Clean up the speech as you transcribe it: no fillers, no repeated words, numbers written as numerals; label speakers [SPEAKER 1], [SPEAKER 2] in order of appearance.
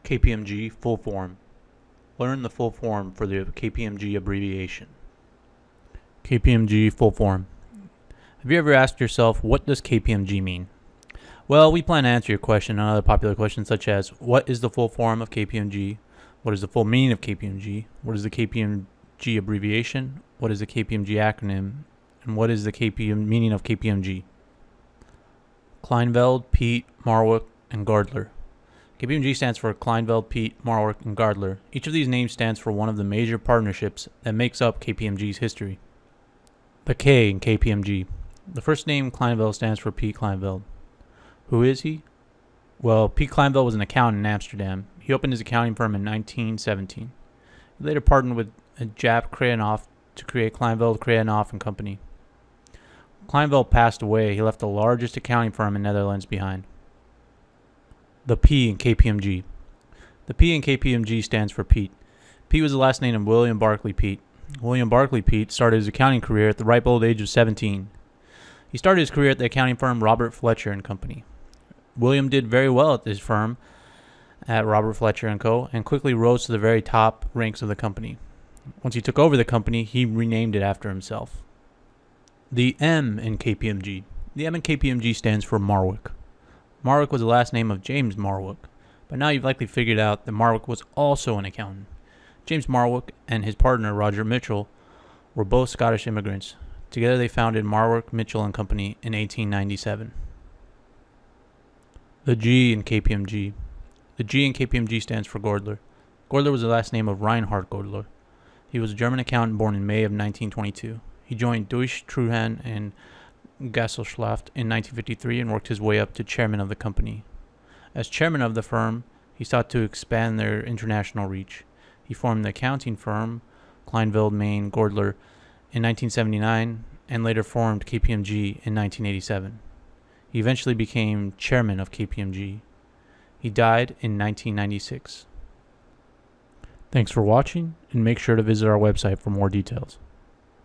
[SPEAKER 1] KPMG Full Form. Learn the full form for the KPMG abbreviation. KPMG Full Form. Have you ever asked yourself, what does KPMG mean? Well, we plan to answer your question and other popular questions such as, what is the full form of KPMG? What is the full meaning of KPMG? What is the KPMG abbreviation? What is the KPMG acronym? And what is the meaning of KPMG? Klynveld Peat Marwick and Goerdeler. KPMG stands for Klynveld Peat Marwick and Goerdeler. Each of these names stands for one of the major partnerships that makes up KPMG's history. The K in KPMG. The first name, Klynveld, stands for Piet Klynveld. Who is he? Well, Piet Klynveld was an accountant in Amsterdam. He opened his accounting firm in 1917. He later partnered with Jaap Krayenoff to create Klynveld Krayenoff and Company. Klynveld passed away. He left the largest accounting firm in Netherlands behind. The P in KPMG. The P in KPMG stands for Piet. Piet was the last name of William Barclay Peat. William Barclay Peat started his accounting career at the ripe old age of 17. He started his career at the accounting firm Robert Fletcher and Company. William did very well at this firm at Robert Fletcher & Co. and quickly rose to the very top ranks of the company. Once he took over the company, he renamed it after himself. The M in KPMG. The M in KPMG stands for Marwick. Marwick was the last name of James Marwick, but now you've likely figured out that Marwick was also an accountant. James Marwick and his partner Roger Mitchell were both Scottish immigrants. Together they founded Marwick, Mitchell & Company in 1897. The G in KPMG. The G in KPMG stands for Goerdeler. Goerdeler was the last name of Reinhard Goerdeler. He was a German accountant born in May of 1922. He joined Deutsche Treuhand and Gesellschaft in 1953 and worked his way up to chairman of the company. As chairman of the firm, he sought to expand their international reach. He formed the accounting firm Klynveld Goerdeler in 1979 and later formed KPMG in 1987. He eventually became chairman of KPMG. He died in 1996. Thanks for watching, and make sure to visit our website for more details.